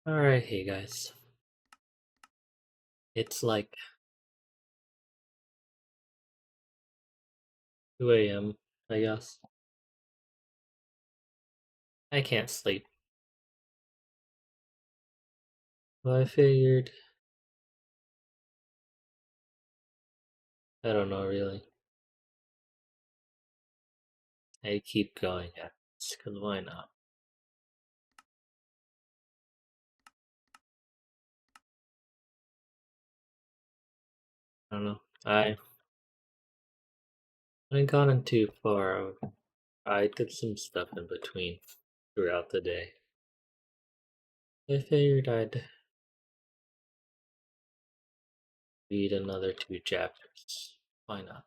Alright, hey guys. It's like 2 a.m., I guess. I can't sleep. So I figured, I don't know really. I keep going at this, because why not? I don't know. I haven't gotten too far. I did some stuff in between throughout the day. I figured I'd read another 2 chapters. Why not?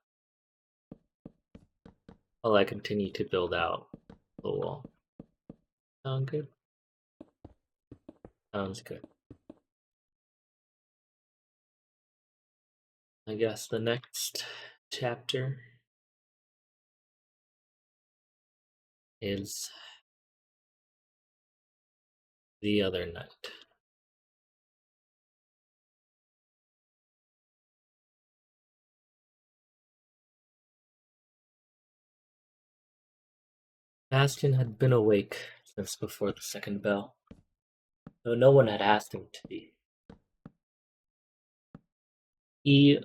While I continue to build out the wall. Sound good? Sounds good. I guess the next chapter is the other night. Bastion had been awake since before the second bell, though no one had asked him to be. He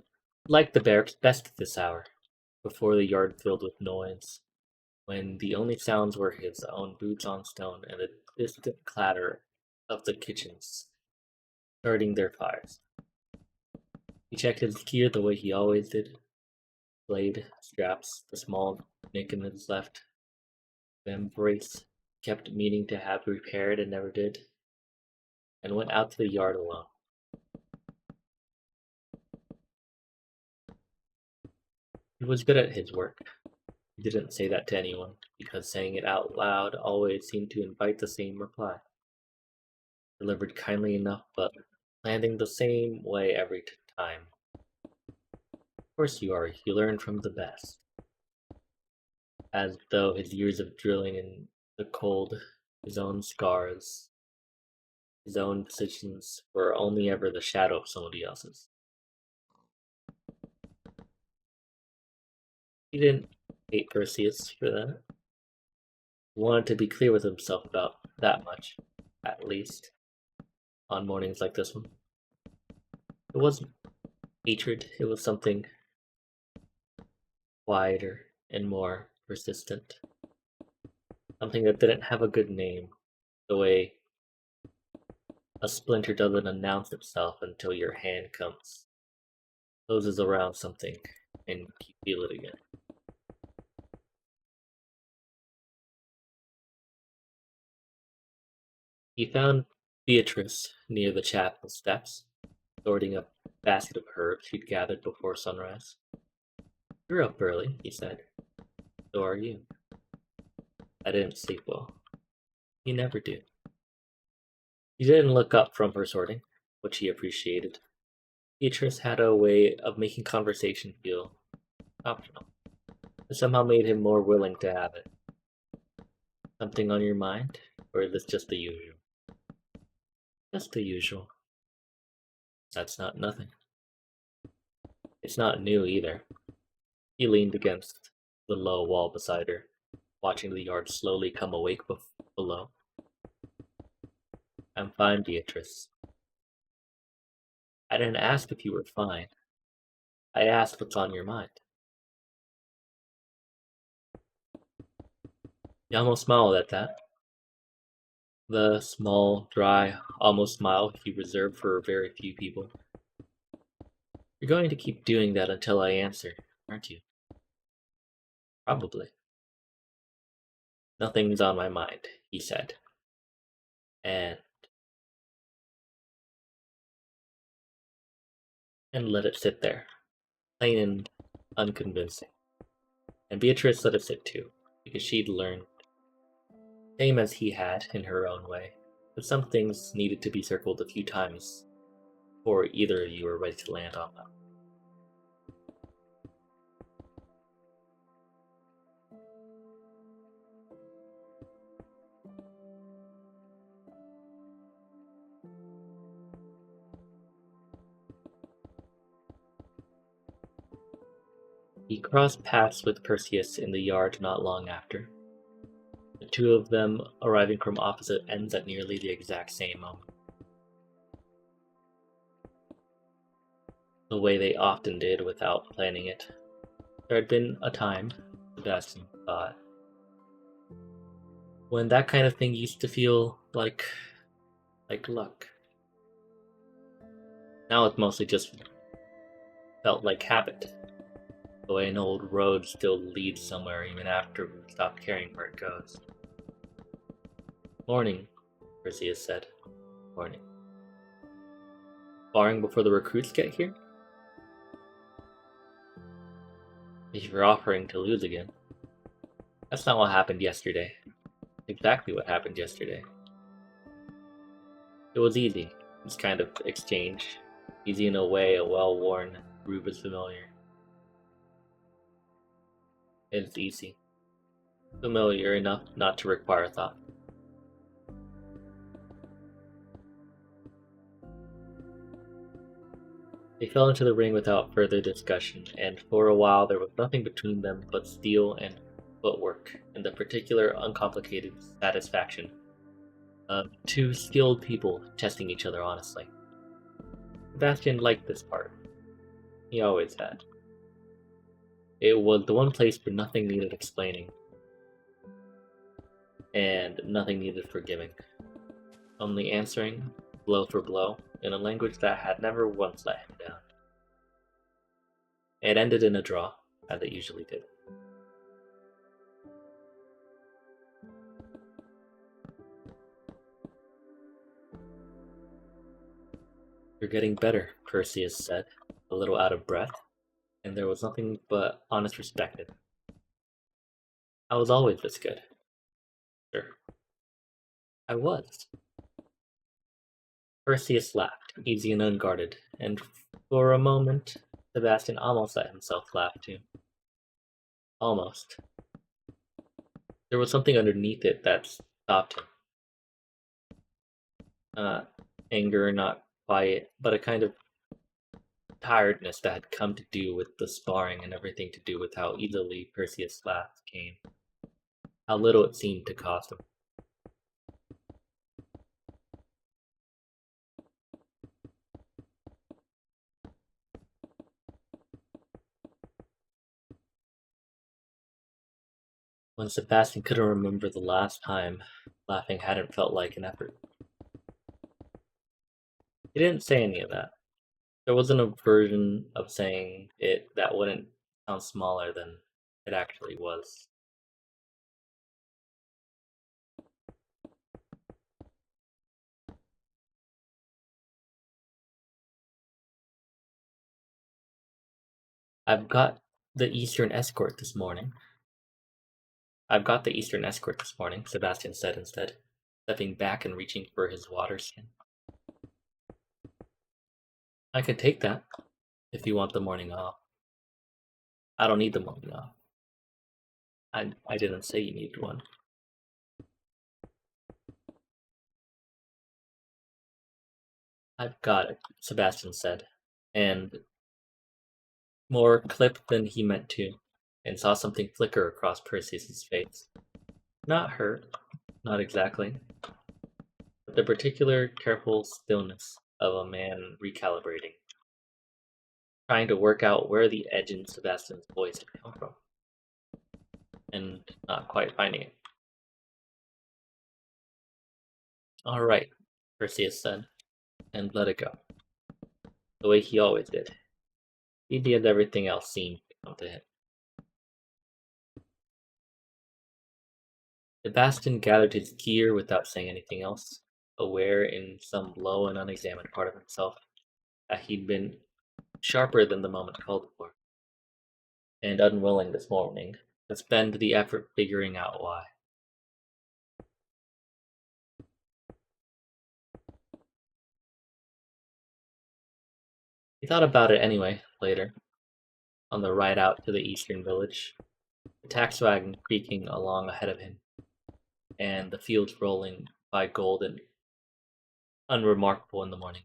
liked the barracks best at this hour, before the yard filled with noise, when the only sounds were his own boots on stone and the distant clatter of the kitchens starting their fires. He checked his gear the way he always did, blade, straps, the small nick in his left brace kept meaning to have repaired and never did, and went out to the yard alone. He was good at his work. He didn't say that to anyone, because saying it out loud always seemed to invite the same reply. Delivered kindly enough, but landing the same way every time. Of course you are, you learn from the best. As though his years of drilling in the cold, his own scars, his own decisions were only ever the shadow of somebody else's. He didn't hate Perseus for that. He wanted to be clear with himself about that much, at least, on mornings like this one. It wasn't hatred, it was something quieter and more persistent. Something that didn't have a good name, the way a splinter doesn't announce itself until your hand closes around something and you feel it again. He found Beatrice near the chapel steps, sorting a basket of herbs she'd gathered before sunrise. "You're up early," he said. "So are you." "I didn't sleep well." "You never do." He didn't look up from her sorting, which he appreciated. Beatrice had a way of making conversation feel optional. It somehow made him more willing to have it. "Something on your mind? Or is this just the usual?" "Just the usual." "That's not nothing." "It's not new either." He leaned against the low wall beside her, watching the yard slowly come awake below. "I'm fine, Beatrice." "I didn't ask if you were fine. I asked what's on your mind." He almost smiled at that. The small, dry, almost smile he reserved for very few people. "You're going to keep doing that until I answer, aren't you?" "Probably." "Nothing's on my mind," he said. And let it sit there, plain and unconvincing. And Beatrice let it sit too, because she'd learned, same as he had in her own way, that some things needed to be circled a few times before either of you were ready to land on them. He crossed paths with Perseus in the yard not long after, the two of them arriving from opposite ends at nearly the exact same moment. The way they often did without planning it. There had been a time, Sebastian thought, when that kind of thing used to feel like luck. Now it mostly just felt like habit. The way an old road still leads somewhere even after we stop caring where it goes. Morning, Perseus said. Morning. Sparring before the recruits get here? If you're offering to lose again. That's not what happened yesterday. Exactly what happened yesterday. It was easy, this kind of exchange. Easy in a way a well-worn groove is familiar. It's easy. Familiar enough not to require thought. They fell into the ring without further discussion, and for a while there was nothing between them but steel and footwork, and the particular uncomplicated satisfaction of two skilled people testing each other honestly. Sebastian liked this part. He always had. It was the one place where nothing needed explaining, and nothing needed forgiving. Only answering, blow for blow, in a language that had never once let him down. It ended in a draw, as it usually did. You're getting better, Perseus said, a little out of breath, and there was nothing but honest respect in it. I was always this good. Sure. I was. Perseus laughed, easy and unguarded, and for a moment Sebastian almost let himself laugh too. Almost. There was something underneath it that stopped him. Anger, not quiet, but a kind of tiredness that had come to do with the sparring and everything to do with how easily Perseus' laugh came. How little it seemed to cost him. When Sebastian couldn't remember the last time laughing hadn't felt like an effort. He didn't say any of that. There wasn't a version of saying it that wouldn't sound smaller than it actually was. I've got the Eastern escort this morning. I've got the Eastern escort this morning, Sebastian said instead, stepping back and reaching for his water skin. I could take that, if you want the morning off. I don't need the morning off. I didn't say you needed one. I've got it, Sebastian said, and more clipped than he meant to, and saw something flicker across Perseus's face. Not hurt, not exactly, but the particular careful stillness of a man recalibrating, trying to work out where the edge in Sebastian's voice had come from, and not quite finding it. All right, Perseus said, and let it go, the way he always did. He did everything else seemed to come to him. Sebastian gathered his gear without saying anything else, aware in some low and unexamined part of himself that he'd been sharper than the moment called for, and unwilling this morning to spend the effort figuring out why. He thought about it anyway, later, on the ride out to the eastern village, the tax wagon creaking along ahead of him, and the fields rolling by golden, unremarkable in the morning.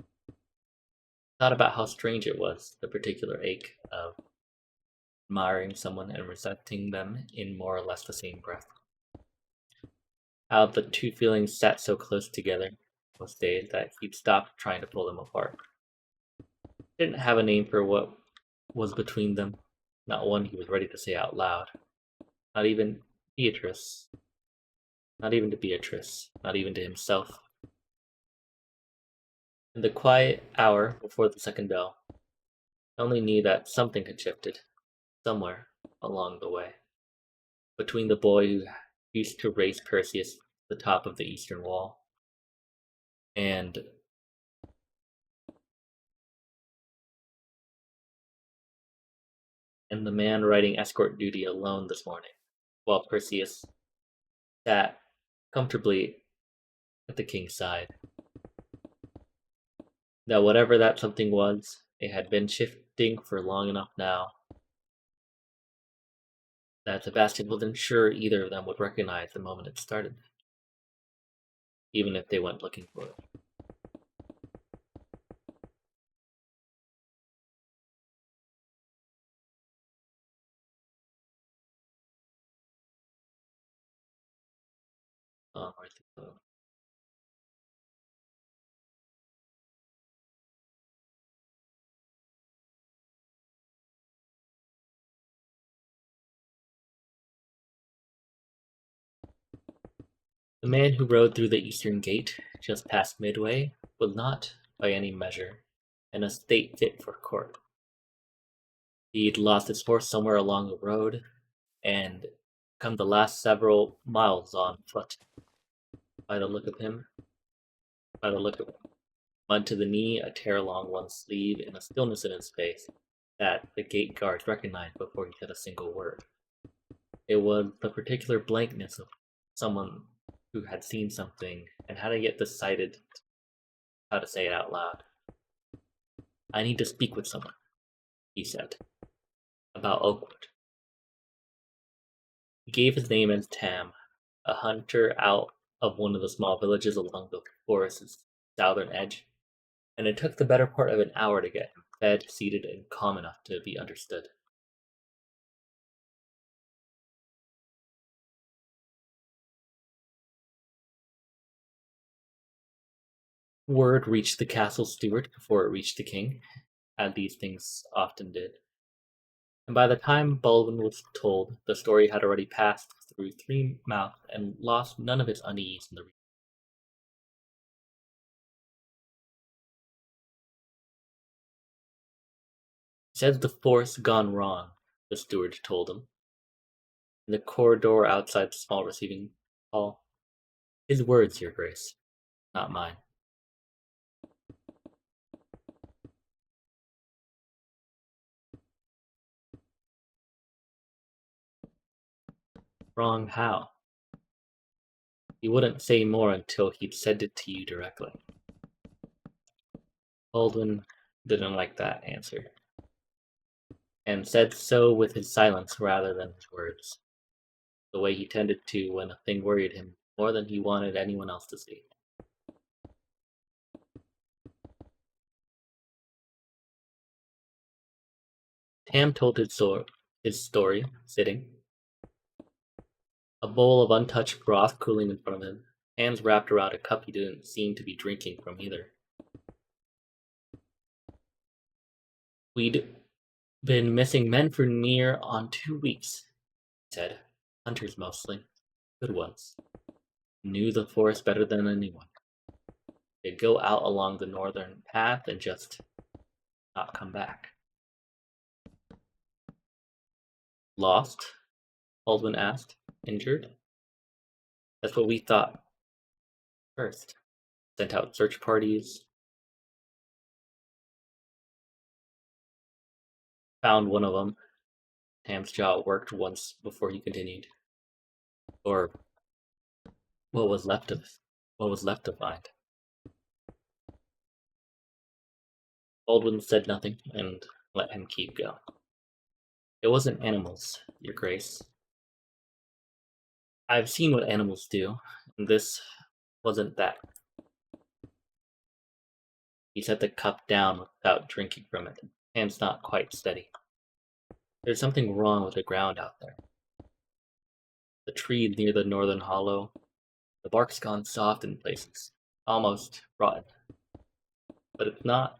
Thought about how strange it was, the particular ache of admiring someone and resenting them in more or less the same breath. How the two feelings sat so close together most days that he'd stopped trying to pull them apart. Didn't have a name for what was between them, not one he was ready to say out loud. Not even Beatrice. Not even to Beatrice. Not even to himself. In the quiet hour before the second bell, he only knew that something had shifted, somewhere along the way, between the boy who used to race Perseus to the top of the eastern wall and the man riding escort duty alone this morning, while Perseus sat comfortably at the king's side. That whatever that something was, it had been shifting for long enough now that Sebastian wasn't sure either of them would recognize the moment it started, even if they went looking for it. Where's the quote? The man who rode through the eastern gate, just past Midway, was not, by any measure, in a state fit for court. He'd lost his horse somewhere along the road, and come the last several miles on foot. By the look of him, mud to the knee, a tear along one sleeve, and a stillness in his face that the gate guards recognized before he said a single word. It was the particular blankness of someone who had seen something and hadn't yet decided how to say it out loud. "I need to speak with someone," he said, "about Oakwood." He gave his name as Tam, a hunter out of one of the small villages along the forest's southern edge, and it took the better part of an hour to get him fed, seated, and calm enough to be understood. Word reached the castle steward before it reached the king, as these things often did. And by the time Baldwin was told, the story had already passed through three mouths and lost none of its unease in the region. "Says the force gone wrong," the steward told him, in the corridor outside the small receiving hall. "His words, your grace, not mine." "Wrong how?" "He wouldn't say more until he'd said it to you directly." Baldwin didn't like that answer, and said so with his silence rather than his words, the way he tended to when a thing worried him more than he wanted anyone else to see. Tam told his story, sitting, a bowl of untouched broth cooling in front of him, hands wrapped around a cup he didn't seem to be drinking from either. "We'd been missing men for near on 2 weeks," he said. "Hunters mostly. Good ones. Knew the forest better than anyone. They'd go out along the northern path and just not come back." "Lost?" Baldwin asked. "Injured?" "That's what we thought first. Sent out search parties. Found one of them." Tam's jaw worked once before he continued. "Or what was left of to find." Baldwin said nothing and let him keep going. "It wasn't animals, your grace. I've seen what animals do, and this wasn't that." He set the cup down without drinking from it, hands not quite steady. There's something wrong with the ground out there. The tree near the northern hollow, the bark's gone soft in places, almost rotten. But it's not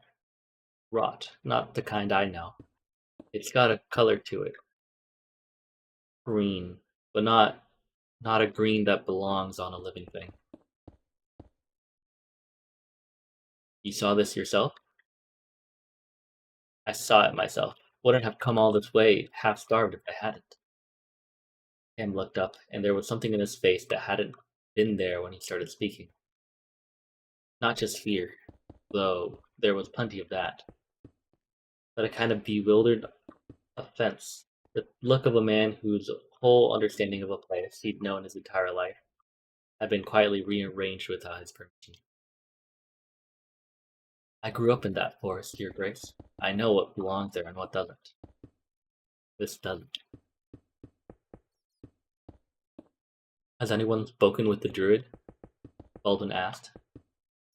rot, not the kind I know. It's got a color to it, green, but not a green that belongs on a living thing. You saw this yourself? I saw it myself. Wouldn't have come all this way half starved if I hadn't. Sam looked up, and there was something in his face that hadn't been there when he started speaking. Not just fear, though there was plenty of that, but a kind of bewildered offense. The look of a man whose whole understanding of a place he'd known his entire life had been quietly rearranged without his permission. I grew up in that forest, Your Grace. I know what belongs there and what doesn't. This doesn't. Has anyone spoken with the druid? Baldwin asked.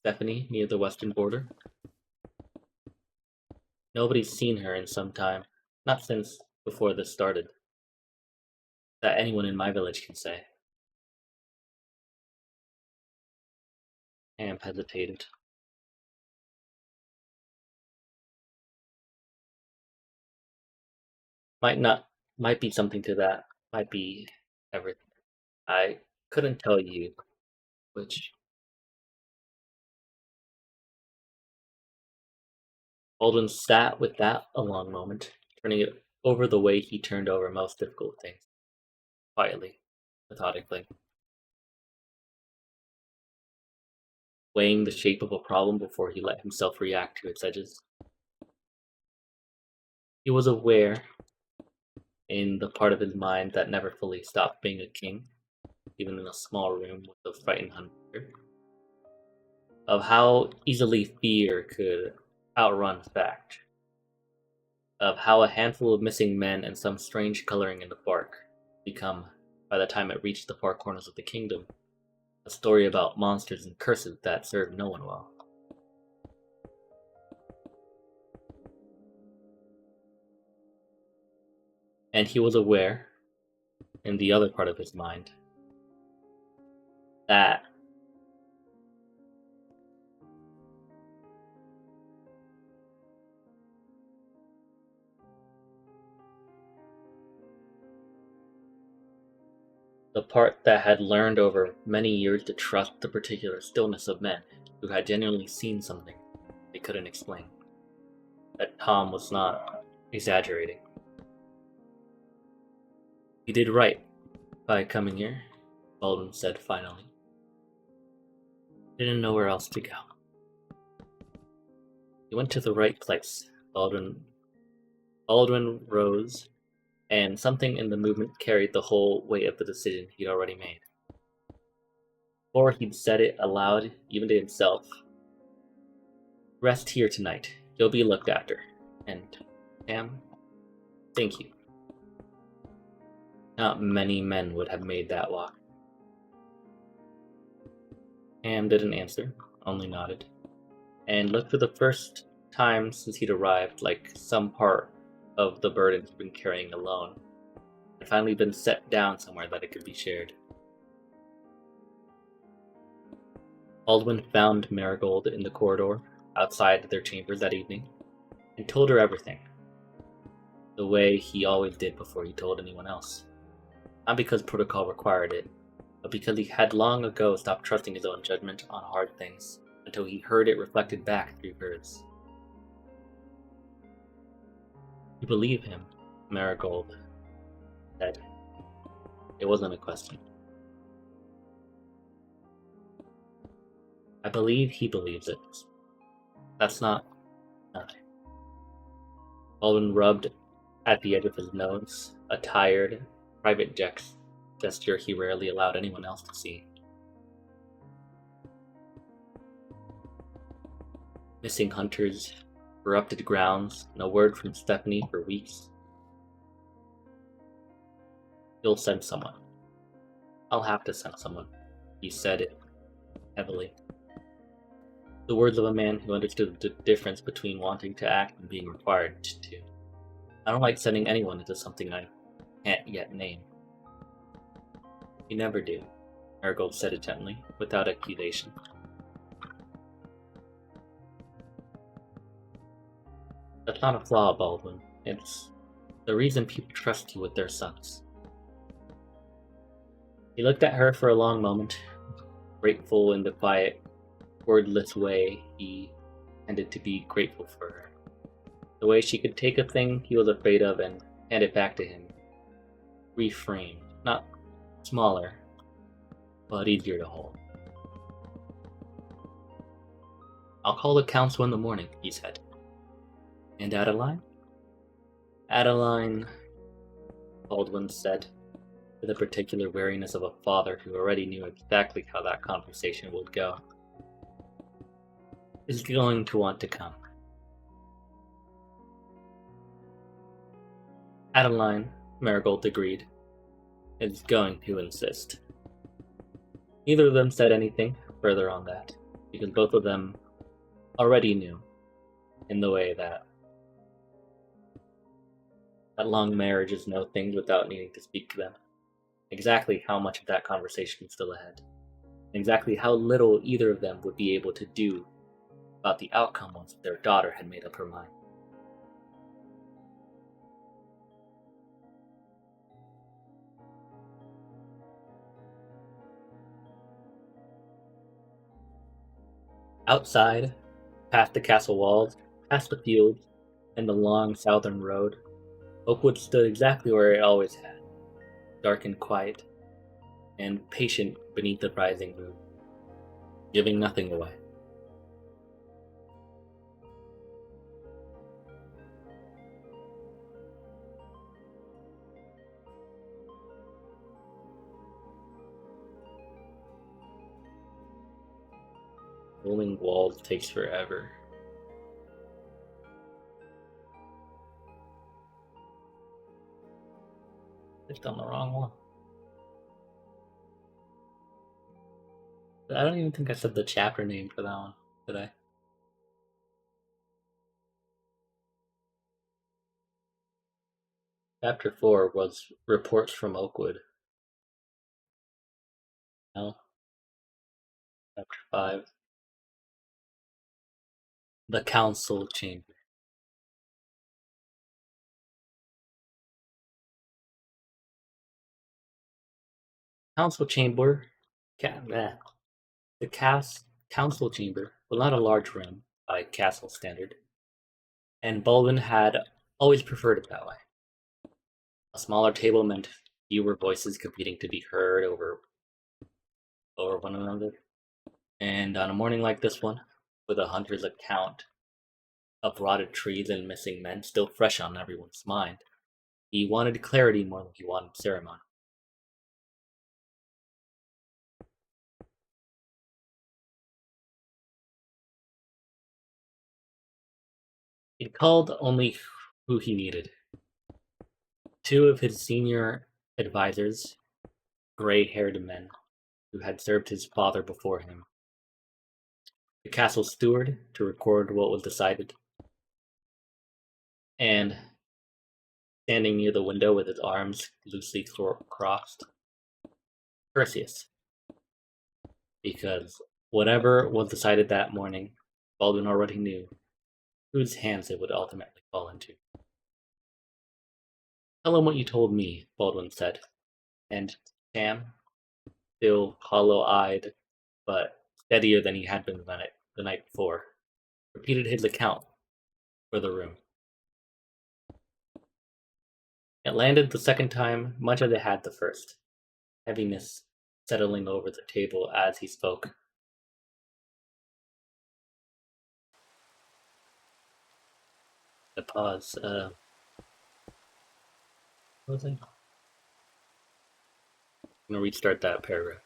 Stephanie, near the western border? Nobody's seen her in some time. Not since before this started. That anyone in my village can say. Ham hesitated. Might be something to that. Might be everything. I couldn't tell you which. Baldwin sat with that a long moment, turning it over the way he turned over most difficult things. Quietly, methodically. Weighing the shape of a problem before he let himself react to its edges. He was aware, in the part of his mind that never fully stopped being a king, even in a small room with a frightened hunter, of how easily fear could outrun fact, of how a handful of missing men and some strange coloring in the bark become, by the time it reached the far corners of the kingdom, a story about monsters and curses that served no one well. And he was aware, in the other part of his mind, that the part that had learned over many years to trust the particular stillness of men who had genuinely seen something they couldn't explain. That Tom was not exaggerating. He did right by coming here, Baldwin said finally. Didn't know where else to go. He went to the right place. Baldwin rose, and something in the movement carried the whole weight of the decision he'd already made. Before he'd said it aloud, even to himself, rest here tonight. You'll be looked after. And, Ham, thank you. Not many men would have made that walk. Ham didn't answer, only nodded, and looked for the first time since he'd arrived like some part of the burden he'd been carrying alone had finally been set down somewhere that it could be shared. Baldwin found Marigold in the corridor outside their chambers that evening and told her everything, the way he always did before he told anyone else. Not because protocol required it, but because he had long ago stopped trusting his own judgment on hard things until he heard it reflected back through hers. You believe him, Marigold said. It wasn't a question. I believe he believes it. That's not nothing. Baldwin rubbed at the edge of his nose, a tired, private gesture he rarely allowed anyone else to see. Missing hunters, corrupted grounds, no word from Stephanie for weeks. You'll send someone. I'll have to send someone, he said it heavily. The words of a man who understood the difference between wanting to act and being required to. I don't like sending anyone into something I can't yet name. You never do, Marigold said it gently, without accusation. That's not a flaw, Baldwin. It's the reason people trust you with their sons. He looked at her for a long moment, grateful in the quiet, wordless way he tended to be grateful for her. The way she could take a thing he was afraid of and hand it back to him. Reframed, not smaller, but easier to hold. I'll call the council in the morning, he said. And Adeline? Adeline, Baldwin said, with a particular wariness of a father who already knew exactly how that conversation would go, is going to want to come. Adeline, Marigold agreed, is going to insist. Neither of them said anything further on that, because both of them already knew, in the way that long marriages know things without needing to speak to them, exactly how much of that conversation was still ahead, and exactly how little either of them would be able to do about the outcome once their daughter had made up her mind. Outside, past the castle walls, past the fields, and the long southern road, Oakwood stood exactly where it always had, dark and quiet, and patient beneath the rising moon, giving nothing away. Rolling walls takes forever. Clicked on the wrong one. I don't even think I said the chapter name for that one, did I? Chapter 4 was Reports from Oakwood. No. Chapter 5. The Council Chamber. Council Chamber. The Council Chamber was not a large room by castle standard, and Baldwin had always preferred it that way. A smaller table meant fewer voices competing to be heard over one another. And on a morning like this one, with a hunter's account of rotted trees and missing men still fresh on everyone's mind, he wanted clarity more than he wanted ceremony. He called only who he needed. Two of his senior advisors, gray-haired men who had served his father before him, the castle steward to record what was decided, and standing near the window with his arms loosely crossed, Perseus, because whatever was decided that morning, Baldwin already knew whose hands it would ultimately fall into. Tell him what you told me, Baldwin said, and Sam, still hollow-eyed but steadier than he had been the night before, repeated his account for the room. It landed the second time much as it had the first, heaviness settling over the table as he spoke. A pause. What was it? I'm gonna restart that paragraph.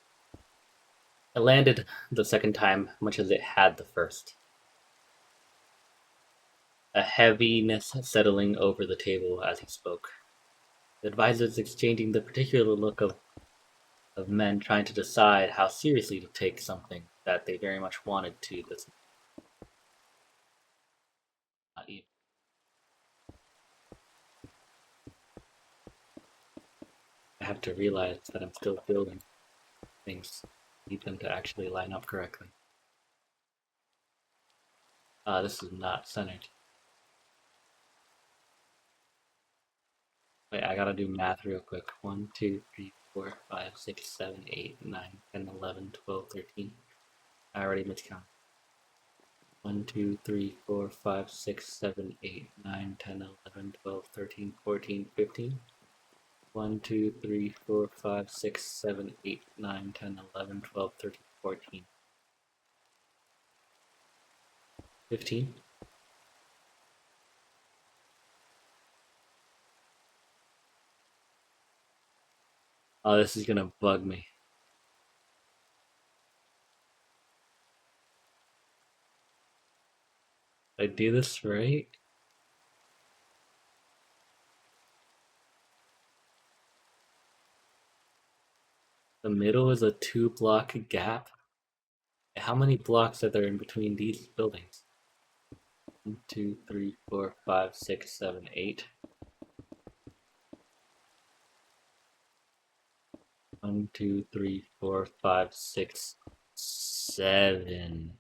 It landed the second time much as it had the first. A heaviness settling over the table as he spoke. The advisors exchanging the particular look of men trying to decide how seriously to take something that they very much wanted to listen. Not even. have to realize that I'm still building things. Need them to actually line up correctly. This is not centered. Wait, I gotta do math real quick. 1, 2, 3, 4, 5, 6, 7, 8, 9, 10, 11, 12, 13. I already miscounted. 1, 2, 3, 4, 5, 6, 7, 8, 9, 10, 11, 12, 13, 14, 15. 1, 2, 3, 4, 5, 6, 7, 8, 9, 10, 11, 12, 13, 14. 15. Oh, this is gonna bug me. Did I do this right? The middle is a 2-block gap. How many blocks are there in between these buildings? 1, 2, 3, 4, 5, 6, 7, 8. 1, 2, 3, 4, 5, 6, 7.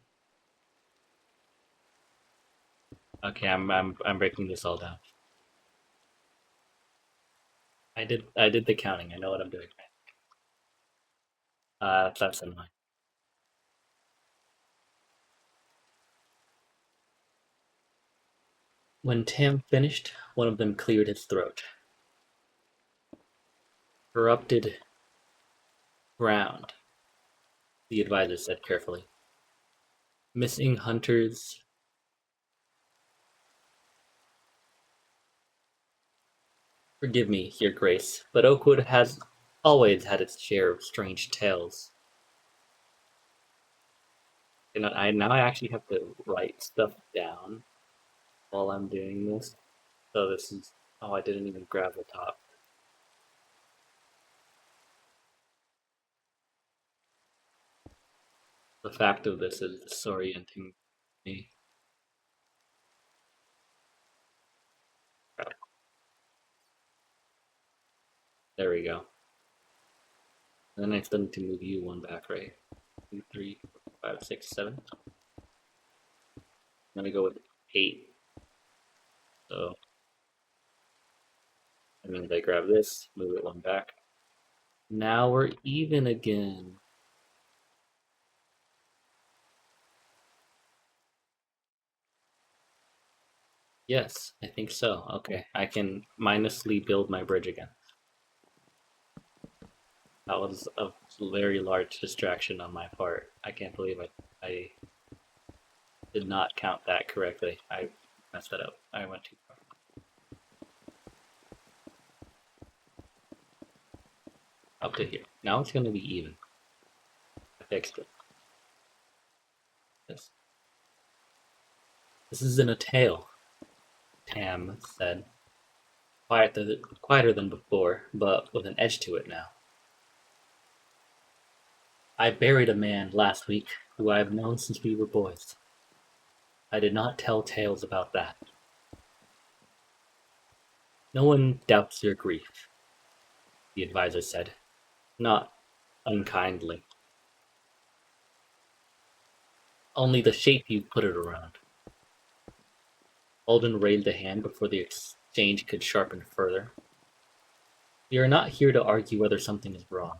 Okay, I'm breaking this all down. I did the counting. I know what I'm doing. That's in mind. When Tam finished, one of them cleared his throat. Corrupted ground, the advisor said carefully. Missing hunters. Forgive me, Your Grace, but Oakwood has always had its share of strange tales. And now I actually have to write stuff down while I'm doing this. So this is, oh, I didn't even grab the top. The fact of this is disorienting me. There we go. And then I still need to move you one back, right? 2, 3, 4, 5, 6, 7. I'm gonna go with 8. So that means I grab this, move it one back. Now we're even again. Yes, I think so. Okay, I can minusly build my bridge again. That was a very large distraction on my part. I can't believe I did not count that correctly. I messed that up. I went too far. Up to here. Now it's going to be even. I fixed it. This isn't a tale, Tam said. Quieter than before, but with an edge to it now. I buried a man last week who I have known since we were boys. I did not tell tales about that. No one doubts your grief, the advisor said, not unkindly. Only the shape you put it around. Alden raised a hand before the exchange could sharpen further. We are not here to argue whether something is wrong.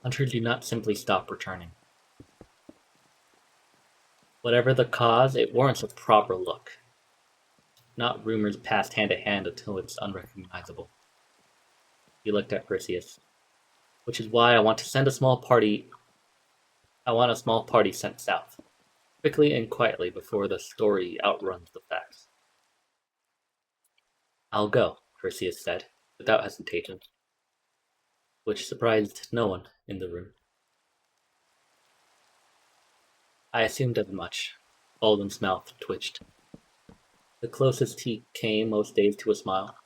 Hunters do not simply stop returning. Whatever the cause, it warrants a proper look. Not rumors passed hand to hand until it's unrecognizable. He looked at Perseus. Which is why I want a small party sent south, quickly and quietly before the story outruns the facts. I'll go, Perseus said, without hesitation, which surprised no one in the room. I assumed as much. Alden's mouth twitched. The closest he came most days to a smile.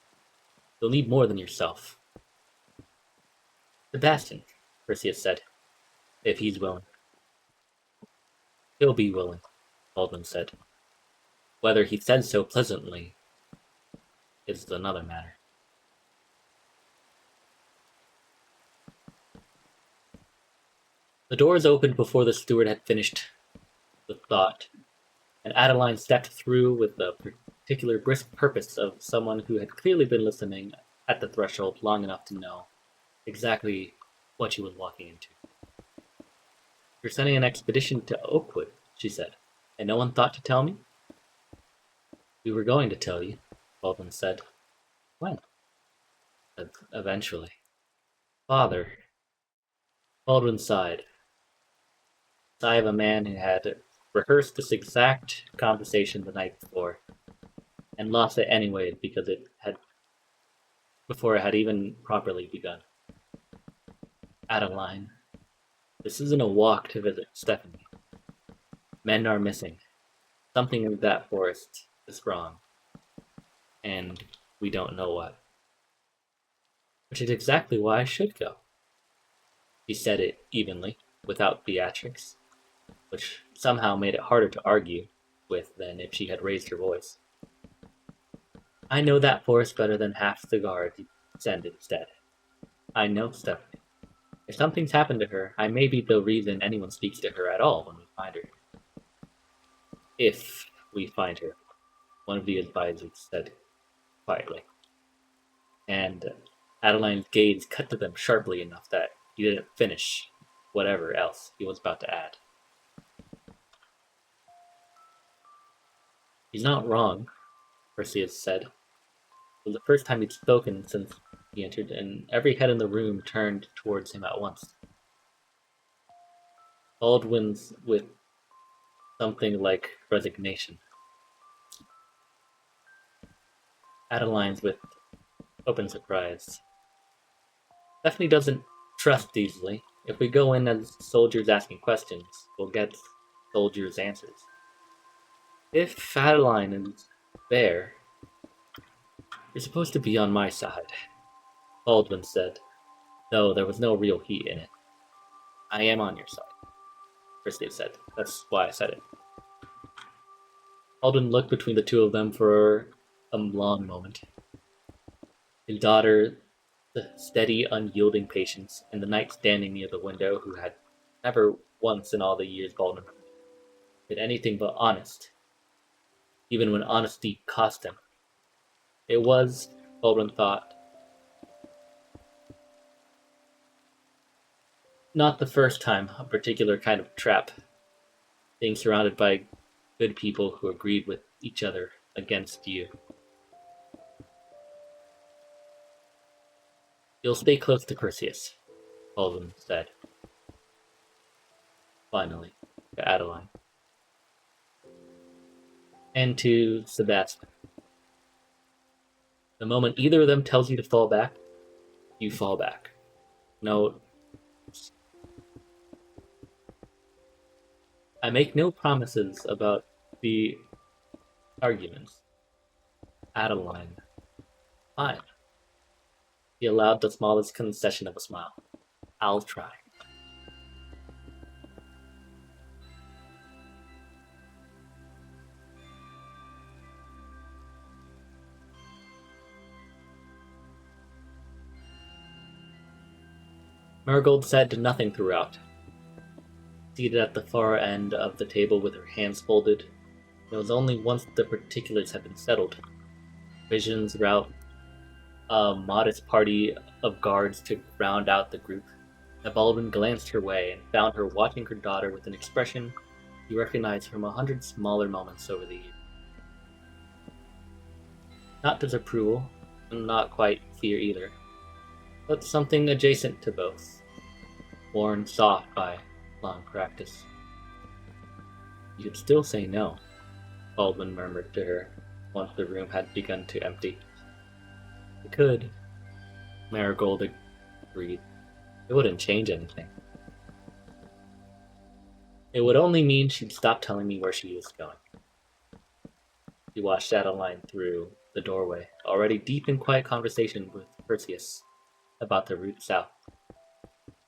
You'll need more than yourself. Sebastian, Perseus said, if he's willing. He'll be willing, Alden said. Whether he said so pleasantly is another matter. The doors opened before the steward had finished the thought, and Adeline stepped through with the particular brisk purpose of someone who had clearly been listening at the threshold long enough to know exactly what she was walking into. "You're sending an expedition to Oakwood," she said, "and no one thought to tell me?" "We were going to tell you," Baldwin said. "When?" "Eventually." "Father." Baldwin sighed. The sigh of a man who had rehearsed this exact conversation the night before, and lost it anyway because before it had even properly begun. "Adeline, this isn't a walk to visit Stephanie. Men are missing. Something in that forest is wrong. And we don't know what." "Which is exactly why I should go." He said it evenly, without theatrics, which somehow made it harder to argue with than if she had raised her voice. "I know that forest better than half the guard you send instead. I know Stephanie. If something's happened to her, I may be the reason anyone speaks to her at all when we find her." "If we find her," one of the advisors said quietly, and Adeline's gaze cut to them sharply enough that he didn't finish whatever else he was about to add. "He's not wrong," Perseus said. It was the first time he'd spoken since he entered, and every head in the room turned towards him at once. Baldwin's with something like resignation. Adeline's with open surprise. "Stephanie doesn't trust easily. If we go in as soldiers asking questions, we'll get soldiers' answers. If Adeline is there, you're supposed to be on my side," Baldwin said, though there was no real heat in it. "I am on your side," Perseus said. "That's why I said it." Baldwin looked between the two of them for a long moment. His daughter, the steady, unyielding patience, and the knight standing near the window who had never once in all the years Baldwin did anything but honest, even when honesty cost him. It was, Baldwin thought, not the first time a particular kind of trap, being surrounded by good people who agreed with each other against you. "You'll stay close to Perseus," Baldwin said, finally, to Adeline. And to Sebastian. "The moment either of them tells you to fall back, you fall back. No, I make no promises about the arguments." "Adeline." "Fine." He allowed the smallest concession of a smile. "I'll try." Marigold said nothing throughout. Seated at the far end of the table with her hands folded, it was only once the particulars had been settled, provisions, route, a modest party of guards to round out the group, that Baldwin glanced her way and found her watching her daughter with an expression he recognized from 100 smaller moments over the years. Not disapproval, and not quite fear either, but something adjacent to both, worn soft by long practice. "You could still say no," Baldwin murmured to her once the room had begun to empty. "I could," Marigold agreed. "It wouldn't change anything. It would only mean she'd stop telling me where she was going." He watched Adeline through the doorway, already deep in quiet conversation with Perseus about the route south.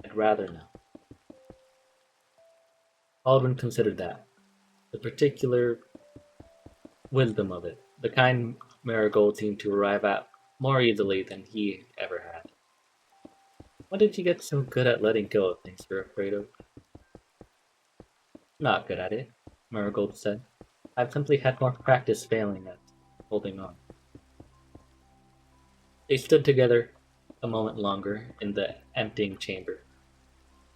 "I'd rather know." Baldwin considered that. The particular wisdom of it, the kind Marigold seemed to arrive at more easily than he ever had. When did you get so good at letting go of things you're afraid of? Not good at it, Marigold said. I've simply had more practice failing at holding on. They stood together a moment longer in the emptying chamber,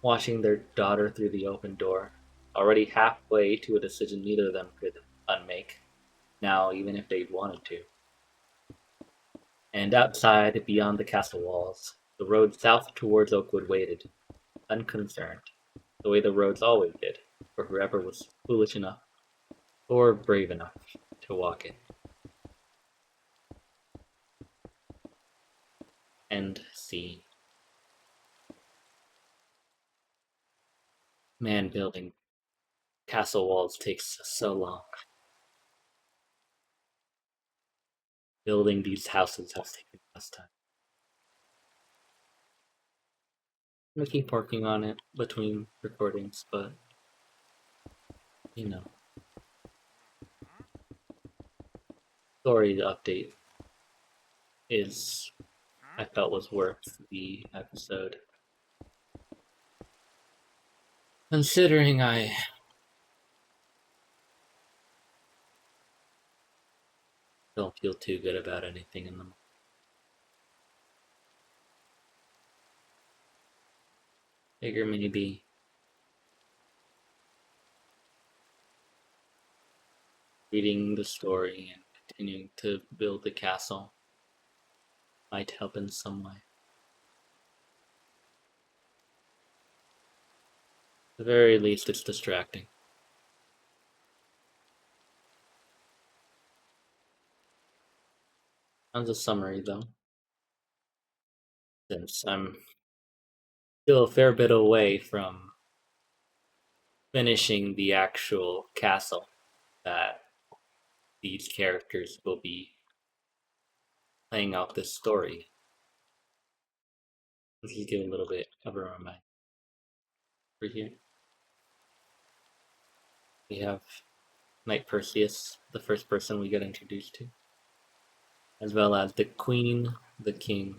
watching their daughter through the open door, already halfway to a decision neither of them could unmake, now even if they'd wanted to. And outside, beyond the castle walls, the road south towards Oakwood waited, unconcerned, the way the roads always did, for whoever was foolish enough or brave enough to walk it. End scene. Man, building castle walls takes so long. Building these houses has taken less time. I'm gonna keep working on it between recordings, but you know, story update is I felt was worth the episode. Considering I don't feel too good about anything in them. Figure maybe reading the story and continuing to build the castle might help in some way. At the very least, it's distracting. As a summary, though, since I'm still a fair bit away from finishing the actual castle that these characters will be playing out this story. Let's just give a little bit of a reminder. Over here, we have Knight Perseus, the first person we get introduced to, as well as the Queen, the King,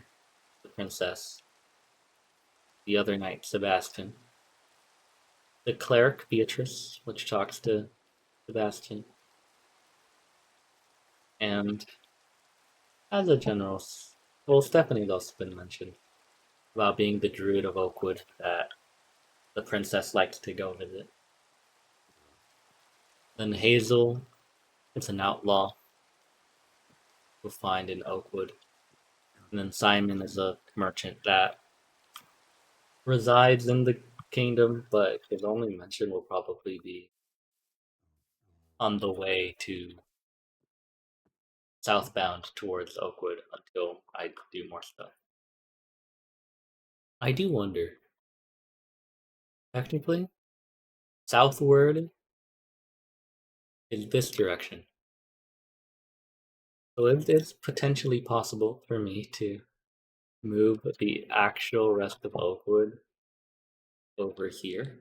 the Princess, the other knight, Sebastian, the cleric, Beatrice, which talks to Sebastian, and as a general, well, Stephanie's also been mentioned about being the druid of Oakwood that the princess likes to go visit. Then Hazel, it's an outlaw we'll find in Oakwood. And then Simon is a merchant that resides in the kingdom, but his only mention will probably be on the way to southbound towards Oakwood until I do more stuff. I do wonder, technically, southward is this direction. So it is potentially possible for me to move the actual rest of Oakwood over here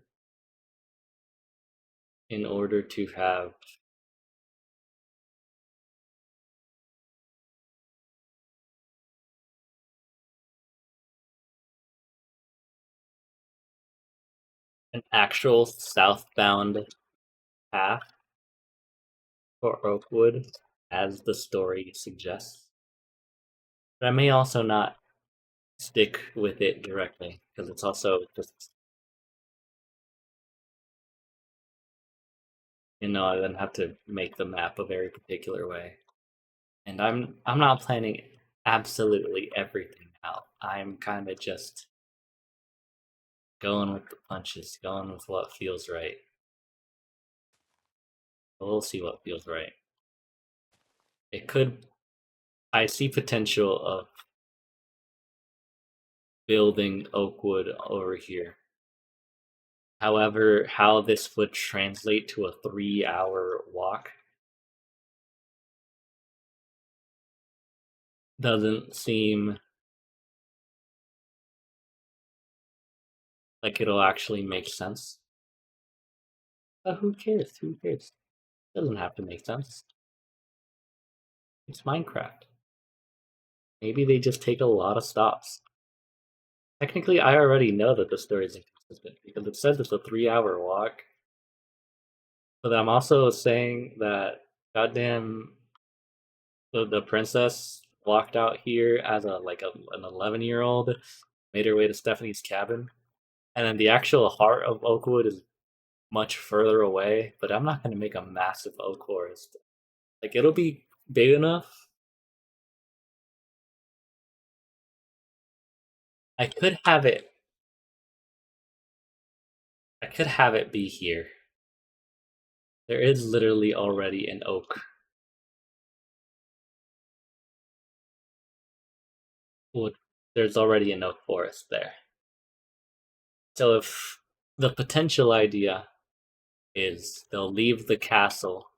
in order to have an actual southbound path for Oakwood as the story suggests. But I may also not stick with it directly because it's also just I then have to make the map a very particular way. And I'm not planning absolutely everything out. I'm kind of just going with the punches, going with what feels right. We'll see what feels right. It could. I see potential of building Oakwood over here. However, how this would translate to a 3-hour walk doesn't seem like it'll actually make sense. But who cares? Who cares? It doesn't have to make sense. It's Minecraft. Maybe they just take a lot of stops. Technically, I already know that the story is inconsistent because it says it's a 3-hour walk, But I'm also saying that goddamn the princess walked out here as an 11-year-old, made her way to Stephanie's cabin, and then the actual heart of Oakwood is much further away. But I'm not gonna make a massive oak forest. Like it'll be big enough. I could have it. I could have it be here. There is literally already an oak. Wood. There's already an oak forest there. So if the potential idea is they'll leave the castle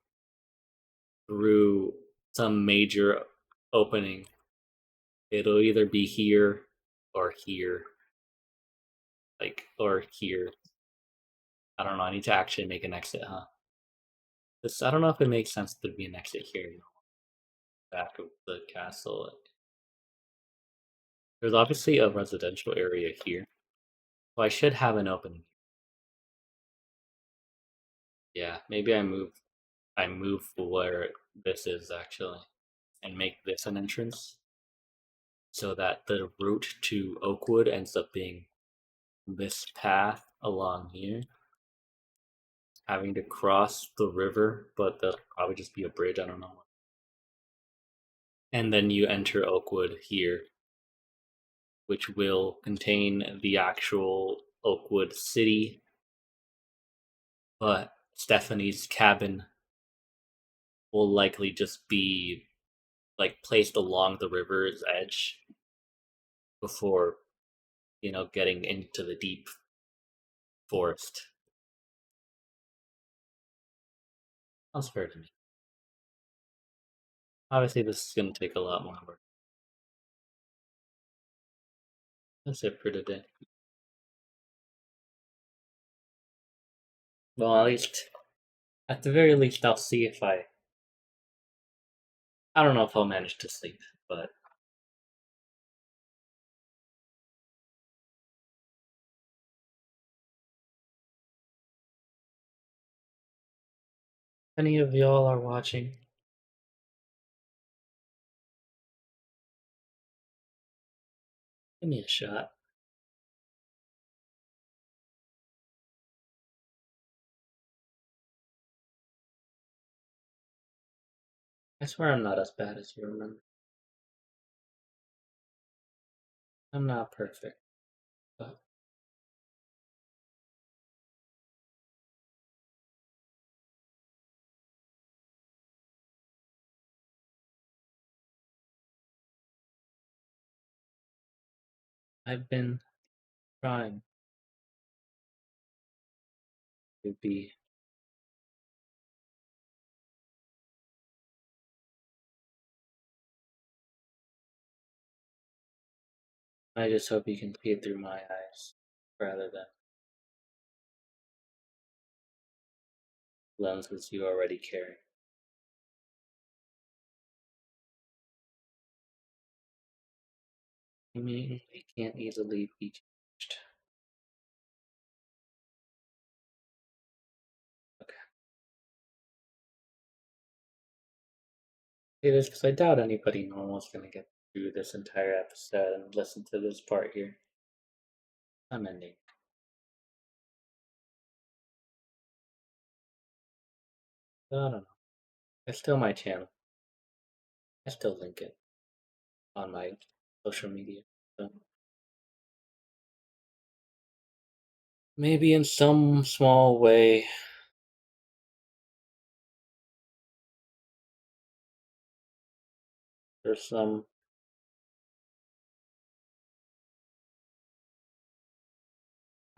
through some major opening, it'll either be here or here, or here. I don't know. I need to actually make an exit, huh? This I don't know if it makes sense to be an exit here, back of the castle. There's obviously a residential area here, so I should have an opening. Yeah, maybe I move where this is actually, and make this an entrance, so that the route to Oakwood ends up being this path along here, having to cross the river, but there'll probably just be a bridge. I don't know. And then you enter Oakwood here, which will contain the actual Oakwood city, but Stephanie's cabin will likely just be like placed along the river's edge before getting into the deep forest. Sounds fair to me. Obviously, this is going to take a lot more work. That's it for today. Well, at the very least, I'll see if I don't know if I'll manage to sleep, but if any of y'all are watching, give me a shot. I swear I'm not as bad as you remember. I'm not perfect, but I've been trying to be. I just hope you can see it through my eyes rather than lenses you already carry. I mean, it can't easily be changed. Okay. It is because I doubt anybody normal is going to get through this entire episode and listen to this part here. I'm ending. I don't know. It's still my channel. I still link it on my social media. So maybe in some small way, there's some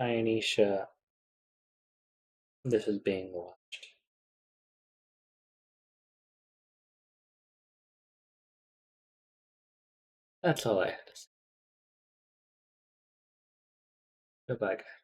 tiny shot. This is being watched. That's all I had to say. Goodbye, guys.